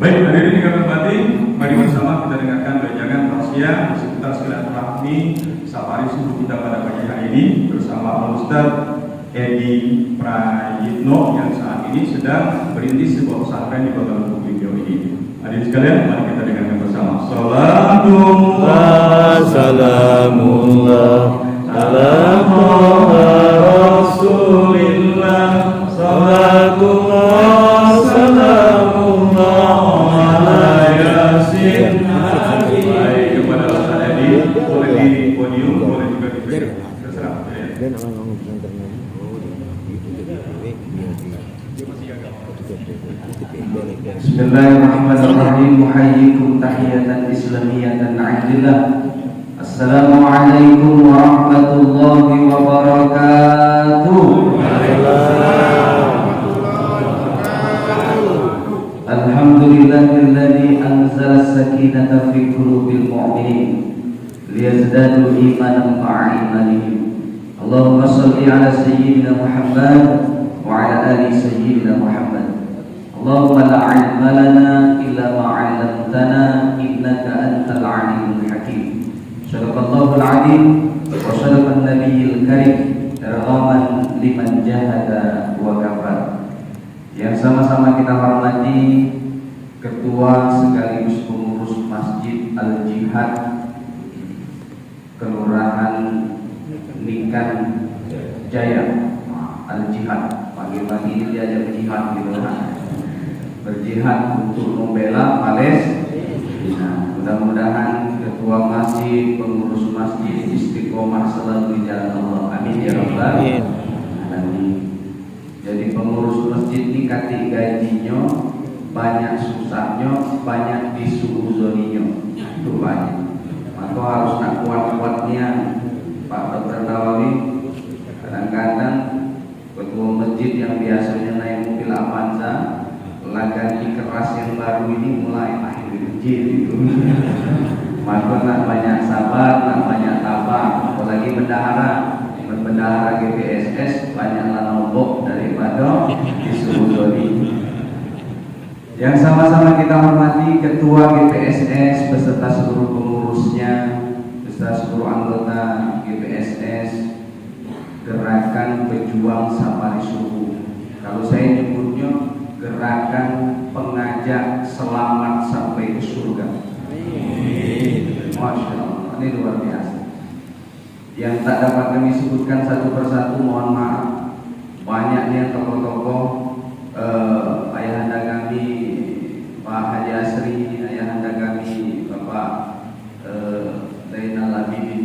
Baik, hadirin yang kami hormati, mari bersama kita dengarkan wejangan tausiah seputar silaturahmi safari subuh kita pada pagi hari ini bersama Al-Ustaz Edi Prayitno yang saat ini sedang berintis sebuah pesantren di Kota Lubuk Linggau ini. Hadirin sekalian, mari kita dengarkan bersama. Salamullah ala Rasulillah, salatullah salamullah ala Yasin. Baik, kepada Ustaz Edi, boleh di podium, boleh juga di terserah. Bismillahirrahmanirrahim. Muhayyikum tahiyatan islamiyatan na'idillah. Assalamualaikum warahmatullahi wabarakatuh. Alhamdulillahilladzi anzala sakinata fi qulubil mu'minin liyazdadu imanan ma'a imanihim. Allahumma shalli ala sayyidina Muhammad wa ala ali sayyidina Muhammad. Allahumma la ilma lana illa ma 'allamtana innaka antal 'alimul hakim. Sadaqallahul 'azim wa sadaqan nabiyyil karim irghaman liman jahada wa kafar. Yang sama-sama kita hormati Ketua sekaligus pengurus Masjid Al-Jihad Kelurahan Nikan Jaya Al-Jihad. Pagi-pagi ini diajak jihad gitu kan, berjihad untuk membela Palestina. Mudah-mudahan ketua masjid, pengurus masjid istiqomah selalu di jalan Allah. Amin ya rabbal alamin. Jadi pengurus masjid ini kati gajinya banyak, susahnya banyak, disuuzoninya itu banyak. Maka harus nak kuat-kuatnya Pak Dr. Nawawi. Kadang-kadang ketua masjid yang biasanya naik mobil Avanza lagi keras yang baru ini mulai akhir masjid itu. Maka nak banyak sabar, nak banyak tabah. Apalagi bendahara GPSS banyaklah nombok daripada disuudoni. Yang sama-sama kita hormati Ketua GPSS beserta seluruh pengurusnya, beserta seluruh anggota GPSS Gerakan Pejuang Safari Subuh. Kalau saya nyebutnya Gerakan Pengajak Selamat Sampai ke Surga. Masya Allah, ini luar biasa. Yang tak dapat kami sebutkan satu persatu, mohon maaf. Banyaknya tokoh-tokoh, ayahanda kami Pak Haji Asri, ayahanda kami Bapak Zainal Abidin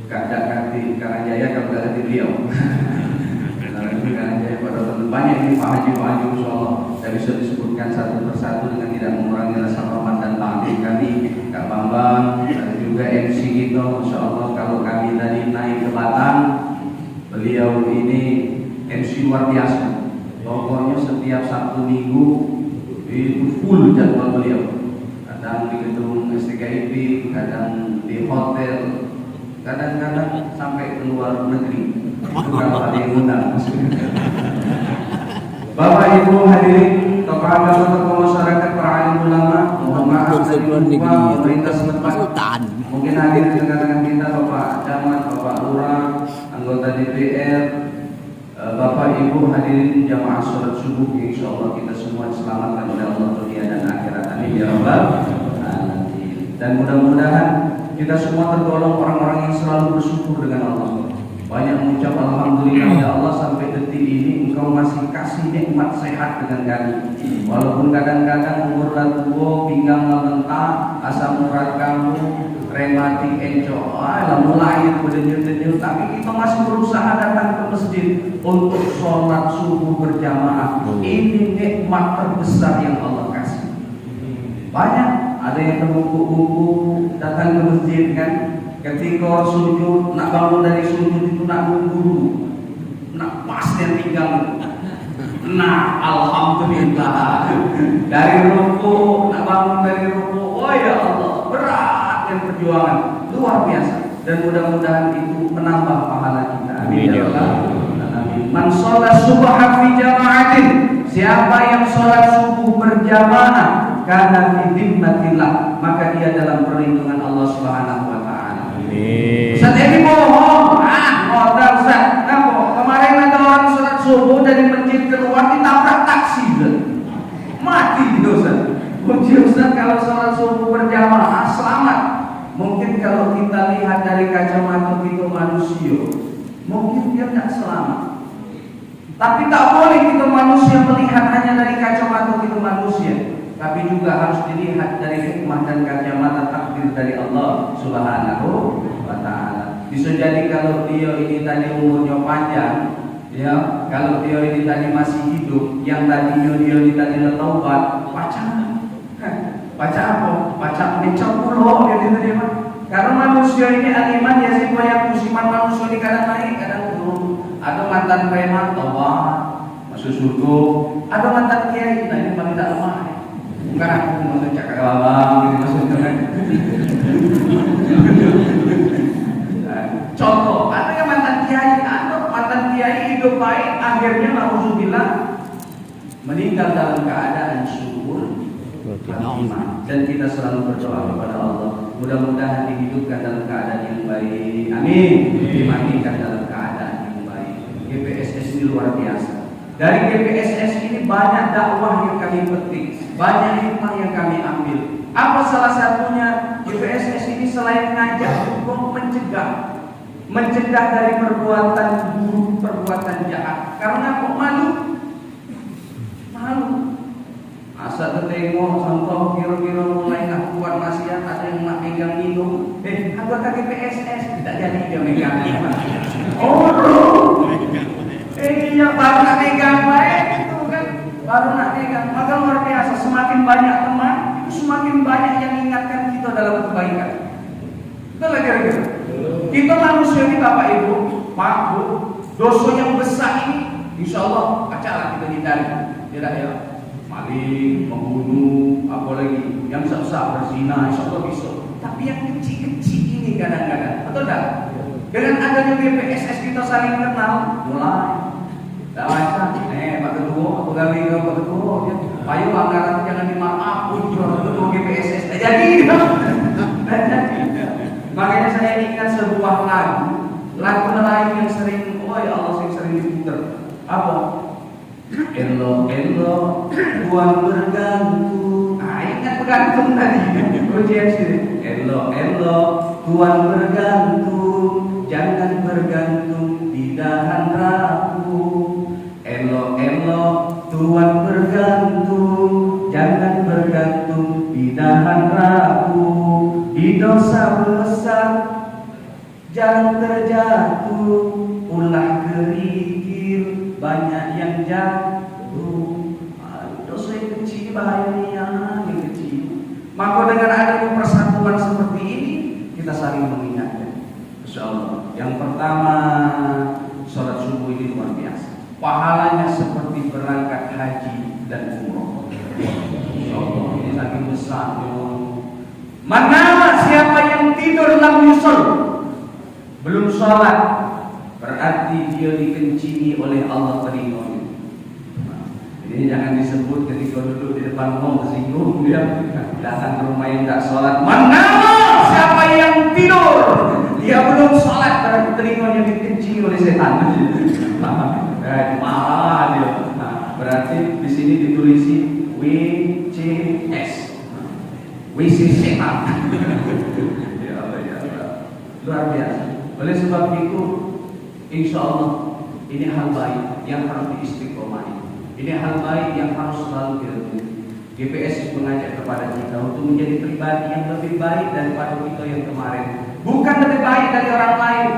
Kadakati Karajaya, Kadakati beliau. Karajaya pada teman banyak ini Pak Haji insyaallah saya bisa disebutkan satu persatu dengan tidak mengurangi rasa hormat dan takdim kami. Kak Bambang dan juga MC kita, insyaallah kalau kami tadi naik ke Batam, beliau ini MC luar biasa. Pokoknya setiap Sabtu Minggu itu full jadwal beliau. Kadang di gedung STKIP, kadang di hotel, kadang-kadang sampai ke luar negeri. Kalau ada yang undang. Bapak Ibu hadirin, tokoh agama, tokoh masyarakat, para alim ulama, mohon maaf dari lupa pemerintah setempat. Mungkin hadir di tengah-tengah kita Bapak Camat, Bapak Lurah, anggota DPR, Bapak Ibu hadirin jamaah sholat subuh, insyaallah kita semua diselamatkan oleh Allah dunia dan akhirat. Amin ya rabbal alamin. Dan mudah-mudahan kita semua tergolong orang-orang yang selalu bersyukur dengan Allah. Banyak mengucap alhamdulillah ya Allah, sampai detik ini Engkau masih kasih nikmat sehat dengan kami. Walaupun kadang-kadang umur tua, pinggang mentah, asam urat kamu, rematik encok, mulai berdenyut-denyut, tapi kita masih berusaha datang ke masjid untuk sholat subuh berjamaah. Ini nikmat terbesar yang Allah kasih. Banyak ada yang terbungkuk-bungkuk datang ke masjid kan. Ketika sujud, nak bangun dari sujud itu nak nunggu, nak pas yang pinggang. Nah, alhamdulillah. Dari rukuk, nak bangun dari rukuk, oh ya Allah, berat yang perjuangan luar biasa. Dan mudah-mudahan itu menambah pahala kita. Amin ya Allah. Man sholat subha fi jama'atin, Siapa yang sholat subuh berjamaah karena fi dhimmatillah, maka dia dalam perlindungan Allah Subhanahu wa taala. Ustaz ini bohong. Ngotot Ustaz. Kemarin ada orang sholat subuh dari masjid keluar ditabrak taksi. Mati gitu Ustaz. Puji Ustaz, kalau sholat subuh berjamaah selamat. Mungkin kalau kita lihat dari kacamata kita manusia, mungkin dia tidak selamat. Tapi tak boleh kita manusia melihat hanya dari kacamata kita manusia, tapi juga harus dilihat dari hikmah dan kacamata takdir dari Allah Subhanahu wa taala. Bisa jadi kalau dia ini tadi umurnya panjang, ya, kalau dia ini tadi masih hidup, yang tadinya dia ini tadi letaubat, baca apa? Baca mencap pulau dia tadi mah. Karena manusia ini animan ya sih, yang musiman manusia ini kadang naik, kadang turun. Ada mantan preman tobat masuk surga, ada mantan kiai, nah ini paling tak lemah. Bukan aku mau cakap abang gitu maksudnya. Contoh, ada yang mantan kiai hidup baik, akhirnya nauzubillah meninggal dalam keadaan syukur dan kita selalu berdoa kepada Allah, mudah-mudahan dihidupkan dalam keadaan yang baik, amin, dimatikan dalam keadaan yang baik. GPSS ini luar biasa. Dari GPSS ini banyak dakwah yang kami petik, banyak hikmah yang kami ambil. Apa salah satunya? GPSS ini selain ngajak untuk mencegah dari perbuatan buruk, perbuatan jahat. Karena kok malu. Asal tengok contoh kira-kira mulai nak kuat maksiat, ada yang nak pegang minum. Anggota GPSS tidak jadi dia megang. Iya baru nak pegang baik itu kan, baru nak pegang. Maka luar biasa, semakin banyak teman, semakin banyak yang mengingatkan kita dalam kebaikan. Betul lagi kira-kira. Kita manusia ini Bapak Ibu, Pak Bu, dosa yang besar ini, insya Allah acalah kita hindari. Tidak ya, maling, membunuh, apalagi yang besar berzina, insya Allah bisa. Tapi yang kecil-kecil ini kadang-kadang, betul tak? Dengan adanya GPSS kita saling kenal, mulai. Tak macam, Pak Ketua, pegawai Pak Ketua, ayo anggaran jangan dimaafkan, Pak Ketua GPSS. Jadi, makanya saya ingat sebuah lagu Melayu yang sering, oh ya Allah, sering diputar. Apa? Elo Tuhan bergantung. Ingat bergantung tadi. Ujian sini. Elo Tuhan bergantung, jangan bergantung di dahan rapuh. Elo Tuhan bergantung, jangan bergantung di dahan rapuh. Di dosa besar jangan terjatuh, ulah kerikil banyak yang jatuh. Dosa yang kecil bahayanya yang kecil. Maka dengan adanya persatuan seperti ini, kita saling mengingatkan. Insyaallah. Yang pertama, sholat subuh ini luar biasa. Pahalanya seperti berangkat haji dan umroh. Insyaallah ini saking besar. Manama siapa yang tidur lam yusul, belum sholat, berarti dia dikencingi oleh Allah Taala. Ini jangan disebut ketika duduk di depan rumah tersinggung dia datang ke rumah yang tak sholat. Manama siapa yang tidur, dia belum sholat, berarti telinganya dikencingi oleh setan. Marah dia. Berarti di sini ditulisi WCS. WC setan. Ya Allah ya Allah. Luar biasa. Oleh sebab itu, insya Allah ini hal baik yang harus diistiqomahi. Ini hal baik yang harus selalu dilakukan. GPS mengajak kepada kita untuk menjadi pribadi yang lebih baik daripada kita yang kemarin. Bukan lebih baik dari orang lain.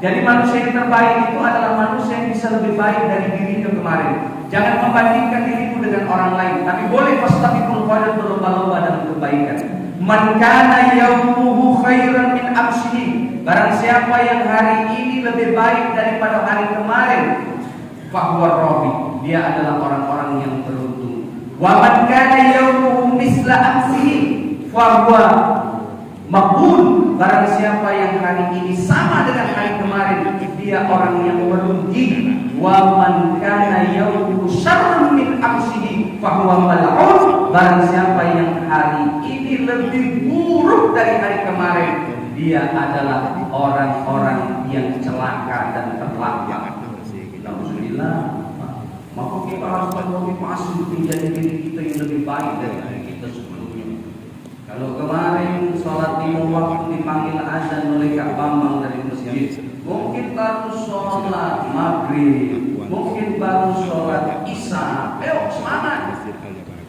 Jadi manusia yang terbaik itu adalah manusia yang bisa lebih baik dari dirinya kemarin. Jangan membandingkan dirimu dengan orang lain, tapi boleh fastabiqul khairat, berlomba-lomba dalam kebaikan. Man kana yawmuhu khairan min amsihi, barang siapa yang hari ini lebih baik daripada hari kemarin, fahuwa rabi, dia adalah orang-orang yang beruntung. Wa man kana yawmuhu misla amsihi fahuwa Maqbul, barang siapa yang hari ini sama dengan hari kemarin, dia orang yang merugi. Wa man kana yawmu syarrun min amsihi fa huwa mal'un, barang siapa yang hari ini lebih buruk dari hari kemarin, dia adalah orang-orang yang celaka dan terlaknat. Alhamdulillah. Maka kita harus bermotivasi menjadi diri kita yang lebih baik dari hari kita sebelumnya. Kalau kemarin sholat 5 waktu dipanggil azan oleh Kak Bambang dari masjid, mungkin baru sholat maghrib, mungkin baru sholat isya. Ayo semangat,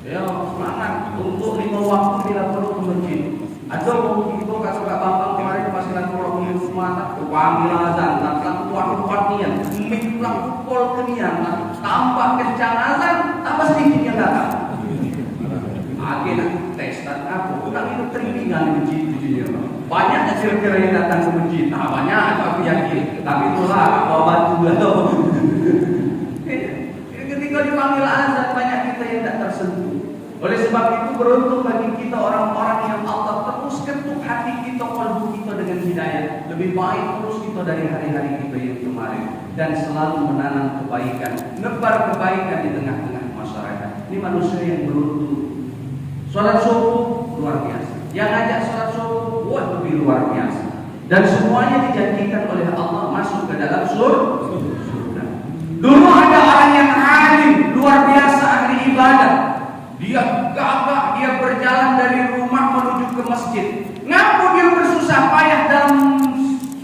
ayo semangat untuk 5 waktu bila perlu ke masjid. Atau mungkin itu kata Kak Bambang kemarin pas kita pulang ke rumah, panggil azan, tak kuat nian, miklah pukul kenian, tambah kencang azan, tambah sedikitnya datang. Akhirnya tes dan aku udah itu teringat di masjid. Banyaknya kira-kira yang datang ke masjid. Nah, banyak aku yakin. Tapi itulah bawa batu atau ketika dipanggil azan banyak kita yang tidak tersentuh. Oleh sebab itu beruntung bagi kita orang-orang yang Allah terus ketuk hati kita, kalbu kita dengan hidayah. Lebih baik terus kita dari hari-hari kita yang kemarin dan selalu menanam kebaikan, nebar kebaikan di tengah-tengah masyarakat. Ini manusia yang beruntung. Sholat subuh luar biasa. Yang ajak sholat subuh, wah lebih luar biasa. Dan semuanya dijanjikan oleh Allah masuk ke dalam surga. Dulu ada orang yang alim, luar biasa ahli ibadah. Dia gagah, dia berjalan dari rumah menuju ke masjid. Ngaku dia bersusah payah dalam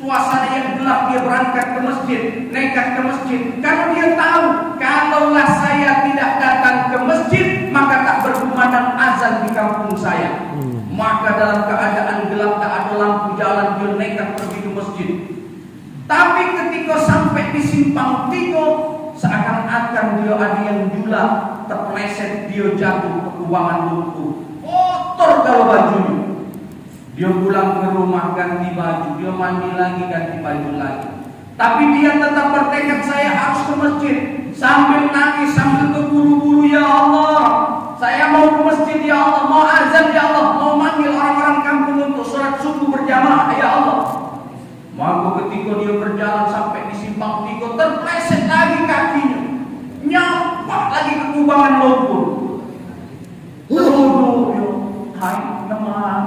suasana yang gelap, dia berangkat ke masjid, nekat ke masjid. Karena dia tahu, kalaulah saya tidak datang ke masjid, maka tak berkumandang azan di kampung saya. Maka dalam keadaan gelap, tak ada lampu jalan, dia nekat pergi ke masjid. Tapi ketika sampai di simpang 3, seakan-akan dia ada yang jula, terpleset, dia jatuh ke kubangan lumpur, kotor kalau bajunya. Dia pulang ke rumah ganti baju, dia mandi lagi ganti baju lagi. Tapi dia tetap bertekad, saya harus ke masjid. Sambil nangis, sambil terburu-buru, ya Allah, saya mau ke masjid ya Allah, mau azan ya Allah, mau manggil orang-orang kampung untuk sholat subuh berjamaah ya Allah. Maka ketika dia berjalan sampai di simpang 3, terpleset lagi kakinya, nyampak lagi ke kubangan lumpur. Terus yo, hai teman,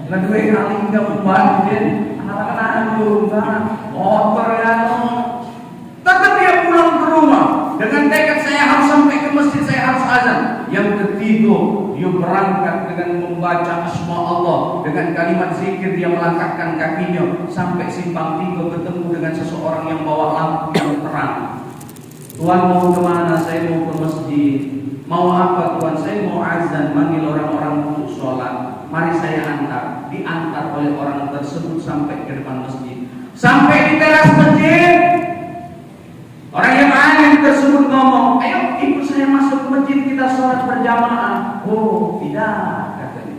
kedua kali nggak banjir, anak-anak juga motor ya. Tetap dia pulang ke rumah dengan tekad, saya harus sampai ke masjid, saya harus azan. Yang ketiga, dia berangkat dengan membaca asma Allah, dengan kalimat zikir dia melangkahkan kakinya sampai simpang 3, bertemu dengan seseorang yang bawa lampu yang terang. Tuhan mau kemana? Saya mau ke masjid. Mau apa Tuhan? Saya mau azan, manggil orang-orang untuk sholat. Mari saya antar. Diantar oleh orang tersebut sampai ke depan masjid. Sampai di teras masjid, orang yang alim tersebut ngomong, ayo ikut saya masuk ke masjid, kita sholat berjamaah. Oh tidak, katanya.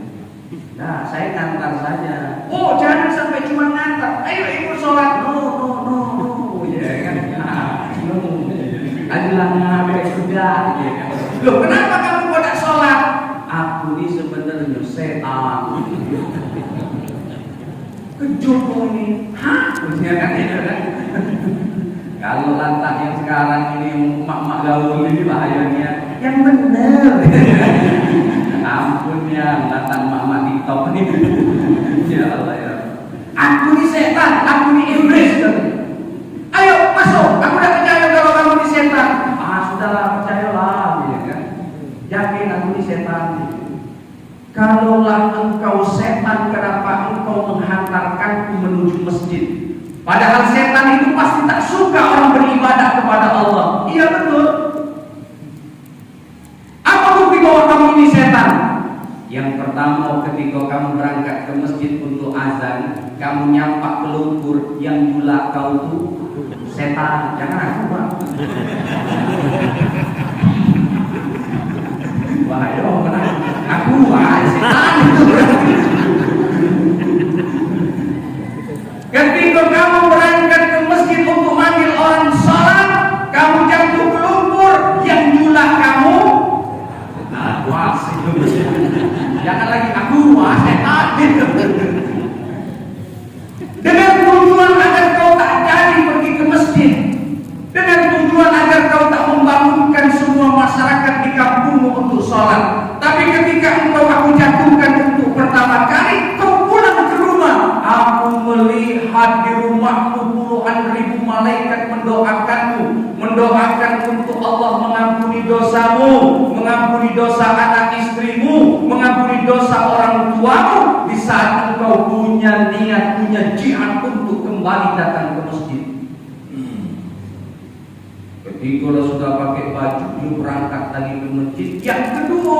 Nah, saya ngantar saja. Oh jangan sampai cuma ngantar, ayo ikut sholat. No, ya kan? No. Adalah ngapain sudah? Loh, kenapa kamu tidak sholat? Aku ini sebenarnya setan. Kejodoh ini, hah? Ya kan? Kalau lantak yang sekarang ini emak-emak gaul ini bahayanya yang benar. Ampun ya, lantak emak-emak TikTok ini. Ya Allah ya. Aku ini setan, aku ini iblis. Ayo masuk, aku udah percaya kalau kamu ini setan. Sudahlah, percayalah, ya kan? Yakin aku ini setan. Kalaulah engkau setan, kenapa engkau menghantarkanku menuju masjid? Padahal setan itu pasti tak suka orang beribadah kepada Allah. Iya betul. Apa bukti bahwa kamu ini setan? Yang pertama, ketika kamu berangkat ke masjid untuk azan, kamu nyampak ke lumpur, yang jula kau itu setan. Jangan aku, Pak. Wah, yo, aku setan itu. Ketika kamu berangkat ke masjid untuk manggil orang sholat, kamu jatuh ke lumpur, yang nyulah kamu jangan lagi aku setan. mengampuni dosa anak istrimu, mengampuni dosa orang tuamu di saat engkau punya niat, punya jihad untuk kembali datang ke masjid. Ketika kalau sudah pakai baju, dia berangkat lagi ke masjid. Yang kedua,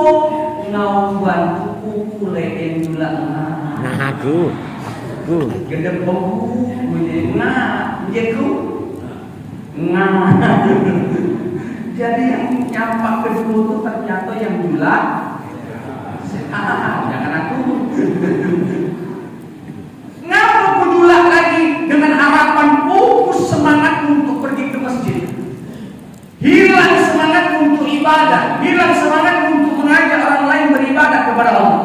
ngauban pukul yang dula. Nah aku Gede bau, jeku, Jadi yang nyampak kedua itu ternyata yang dula. Jangan aku. Ngapa kudula lagi dengan harapan fokus semangat untuk pergi ke masjid. Hilang semangat untuk ibadah, hilang semangat untuk mengajak orang lain beribadah kepada Allah.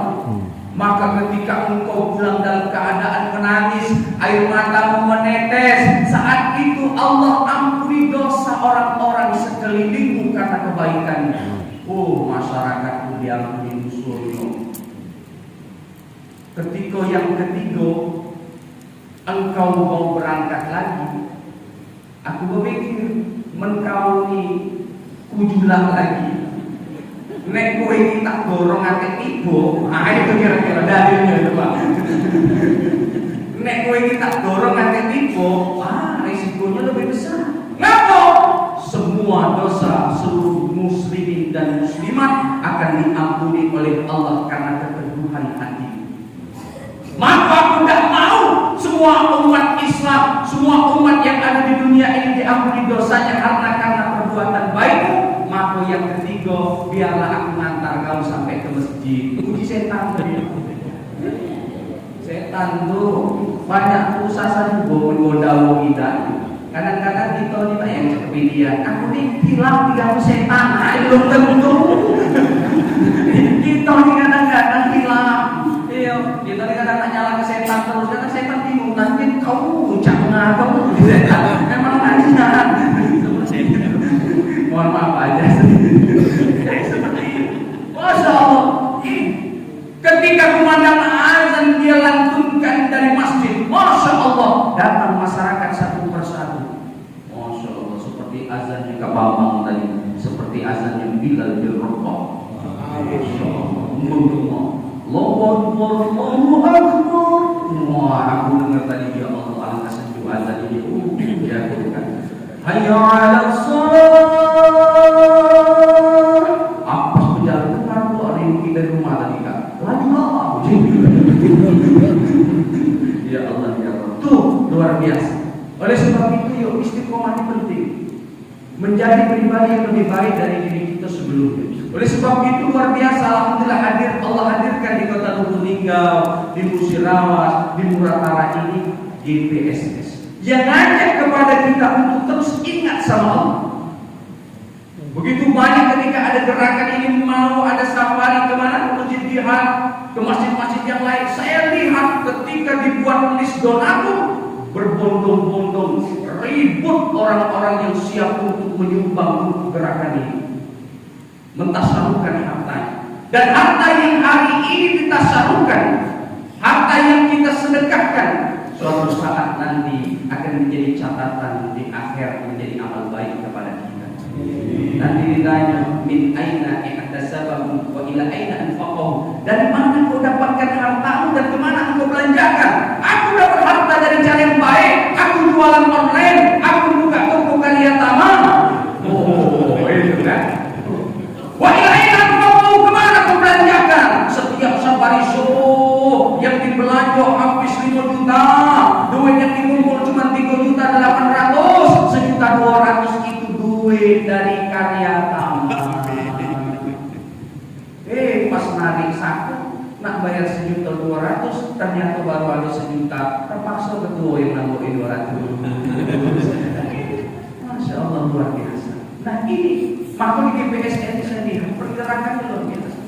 Maka ketika engkau pulang dalam keadaan menangis, air matamu menetes, saat itu Allah ampuni dosa orang-orang sekelilingmu karena kebaikannya. Oh, masyarakatku diampuni musuhnya. Ketika yang ketiga, engkau mau berangkat lagi, aku berpikir menkauni kujulang lagi. Nek kowe iki tak dorong ate tiba, itu kira-kira dalilnya itu Pak. Nek kowe iki tak dorong ate tiba, risikonya lebih besar. Ngapa? Semua dosa seluruh muslimin dan muslimat akan diampuni oleh Allah karena keteguhan hati. Maka aku tidak mau semua umat Islam, semua umat yang ada di dunia ini diampuni dosanya karena perbuatan baikmu. Maka yang ketiga, biarlah aku ngantar kau sampai ke masjid. Puji setan tuh. Setan tuh banyak usaha juga menggoda kita. Kadang-kadang kita ini Pak yang kepilihan. Aku nih hilang diganggu setan. Belum tentu. Kita ini kadang-kadang hilang. Iya, kita ini kadang-kadang nyala ke setan terus. Karena setan bingung. Nanti kau jangan kau setan. Memang nanya. Mohon maaf aja. Masya Allah. Ketika kumandang azan dia lantunkan dari masjid, Masya Allah, datang masyarakat satu persatu. Masya Allah, seperti azannya Kak Bambang tadi, seperti azannya Bilal bin Rabah. Masya Allah, menggema. Allahu Akbar, Allahu Akbar. Wah, aku dengar tadi ya Allah, alangkah sejuk azan ini. Ya kan. Hayya 'alas shalah. Apa berjalan kan tuh ada yang dari rumah tadi Kak. Laju. Ya Allah ya Allah. Tuh luar biasa. Oleh sebab itu yuk istiqomah ini penting. Menjadi pribadi yang lebih baik dari diri kita sebelumnya. Oleh sebab itu luar biasa alhamdulillah Allah hadirkan di Kota Lubuk Linggau, di Musirawas, di Muratara ini GPSS. Yang ngajak kepada kita untuk terus ingat sama Allah. Begitu banyak ketika ada gerakan ini mau ada safari kemana, ke masjid jihad, ke masjid-masjid yang lain. Saya lihat ketika dibuat list donatur berbondong-bondong, ribut orang-orang yang siap untuk menyumbang untuk gerakan ini, mentasarufkan hartanya. Dan harta yang hari ini ditasarufkan, harta yang kita sedekahkan, suatu saat nanti akan menjadi catatan di akhir, menjadi amal baik kepada kita. Nanti ditanya min aina ihtasabahu wa ila aina anfaqahu. Dari mana kau dapatkan hartamu dan kemana engkau belanjakan? Aku dapat harta dari cara yang baik. Aku jualan online, aku buka toko karyatama. Oh, itu kan. Wa ila aina anfaqahu, kemana kau belanjakan? Setiap safari show yang dibelanja habis 5 juta, duit yang dikumpul cuma 3.800.000, 1.200.000 itu duit dari karya tambah. Pas narik saku nak bayar 1.200.000, ternyata baru ada 1 juta. Terpaksa ketua yang nambahin 200. Masya Allah luar biasa. Nah ini maka di GPSN saya lihat pergerakan luar biasa.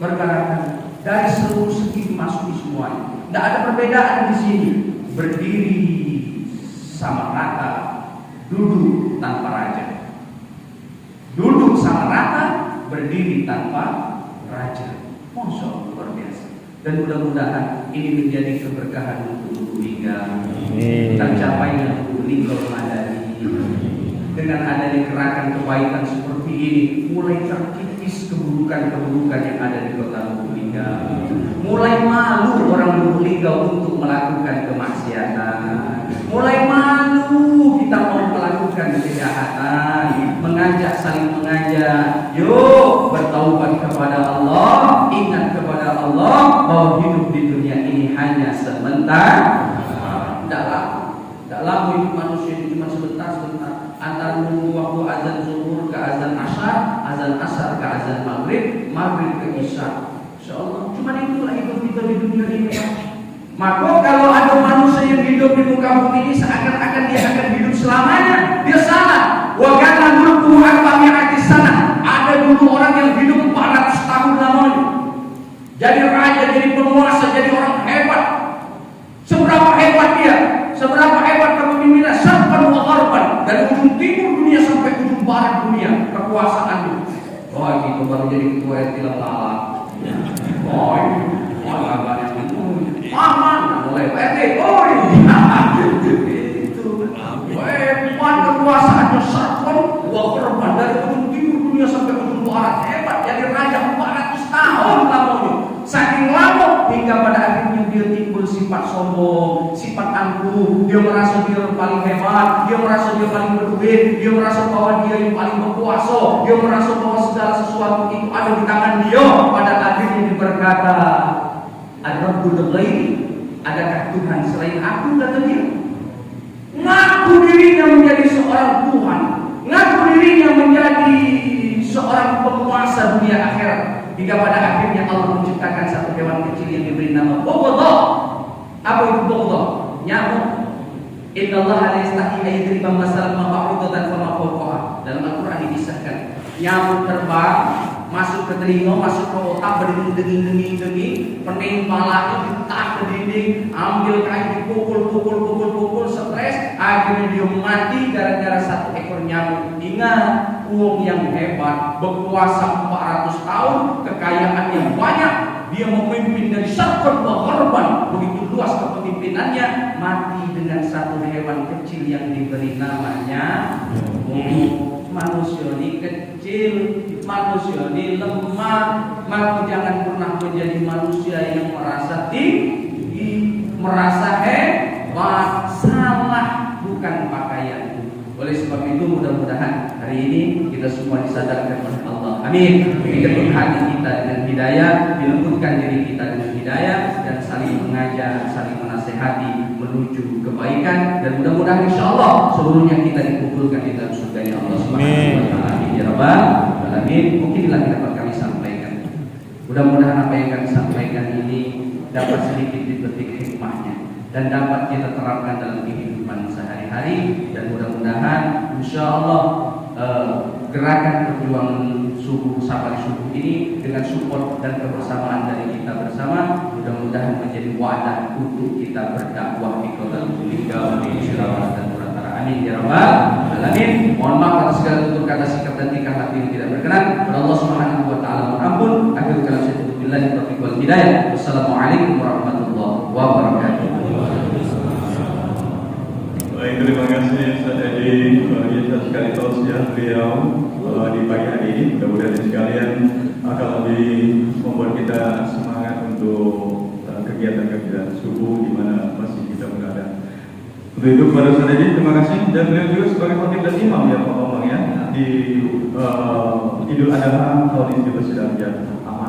Bergerakan dari seluruh segi masuk semuanya. Tidak ada perbedaan di sini. Berdiri sama rata, duduk tanpa raja. Duduk sama rata, berdiri tanpa raja. Masya Allah luar biasa. Dan mudah-mudahan ini menjadi keberkahan untuk Lubuk Linggau. Kita capai Lubuk Linggau Madani. Dengan adanya gerakan kebaikan seperti ini, mulai tercipta mengikis keburukan-keburukan yang ada di kota Lubuk Linggau. Mulai malu orang Lubuk Linggau untuk melakukan kemaksiatan. Mulai malu kita mau melakukan kejahatan. Mengajak, saling mengajak. Yuk bertaubat kepada Allah. Ingat kepada Allah bahwa hidup di dunia ini hanya sebentar. Tidak lama hidup manusia ini cuma sebentar. Antara menunggu waktu azan zuhur ke azan asar ke azan maghrib ke isya. Insyaallah cuma itulah hidup kita di dunia ini. Maka kalau ada manusia yang hidup di muka bumi ini seakan-akan dia akan hidup selamanya, dia salah. Wa kana mulku arba'ati sana. Ada dulu orang yang hidup 400 tahun lamanya. Jadi raja, jadi penguasa, jadi orang hebat. Seberapa hebat dia? Seberapa hebat kepemimpinan syarqan wa gharban, dari ujung timur dunia sampai ujung barat dunia kekuasaan. Oh itu baru jadi ketua RT Lala. Oh ini agaknya itu aman mulai RT. Oh itu hebat kekuasaannya syarqan wa gharban, dari ujung timur dunia sampai ujung barat. Hebat, jadi raja 400 tahun lamanya. Saking lama hingga pada akhirnya dia timbul sifat sombong, sifat angkuh. Dia merasa dia paling hebat, dia merasa dia paling berduit, dia merasa bahwa dia yang paling berkuasa, dia merasa bahwa segala sesuatu itu ada di tangan dia. Pada akhirnya dia berkata, "Ar-Rabbul Ghaib, adakah Tuhan selain aku?" kata dia. Ngaku dirinya menjadi seorang Tuhan, ngaku dirinya menjadi seorang penguasa dunia akhirat. Hingga pada akhirnya Allah menciptakan satu hewan kecil yang diberi nama Boghodah. Apa itu Boghodah? Nyamuk. Innallaha la yastahi an yadriba masalan ma ba'udatan fama fawqaha. Dalam Al-Qur'an dikisahkan nyamuk terbang masuk ke telinga, masuk ke otak, berdenging-denging, pening palanya ditarik ke dinding, ambil kayu dipukul, stres, akhirnya dia mati gara-gara satu ekor nyamuk. Ingat, uang yang hebat, berkuasa 400 tahun, kekayaan yang banyak, dia memimpin dari syarqan wa gharban, begitu luas kepemimpinannya, mati dengan satu hewan kecil yang diberi namanya manusia ini kecil, manusia ini lemah. Maka jangan pernah menjadi manusia yang merasa tinggi, merasa hebat. Salah, bukan pakaian. Oleh sebab itu mudah-mudahan hari ini kita semua disadarkan oleh Allah. Amin. Diketuk hati kita dengan hidayah, dilembutkan diri kita dengan hidayah, dan saling mengajak, saling menasehati menuju kebaikan, dan mudah-mudahan insyaallah seluruhnya kita dikumpulkan di dalam surga Allah Subhanahu wa taala. Ya Rabbal alamin. Mungkinlah yang dapat kami sampaikan. Mudah-mudahan apa yang kami sampaikan ini dapat sedikit dipetik hikmahnya dan dapat kita terapkan dalam kehidupan sehari-hari, dan mudah-mudahan insyaallah gerakan perjuangan subuh safari subuh ini dengan support dan kebersamaan dari kita bersama mudah-mudahan menjadi wadah untuk kita berdakwah di kota Lubuk Linggau, di Sulawesi dan Nusantara. Amin ya rabbal alamin. Mohon maaf atas segala tutur kata, sikap dan tingkah laku yang tidak berkenan. Allah Subhanahu wa taala mohon ampun. Akhirul kalam saya tutup billahi taufiq wal hidayah. Wassalamualaikum warahmatullahi wabarakatuh. Baik, terima kasih Ustaz Edi. Kita sekali tausiah beliau di pagi hari ini. Mudah-mudahan sekalian akan lebih membuat kita semangat untuk kegiatan-kegiatan subuh di mana masih kita berada. Untuk itu kepada Ustaz Edi terima kasih, dan beliau juga sebagai khotib dan imam ya Pak Omang ya di Idul Adha tahun ini juga sedang aman.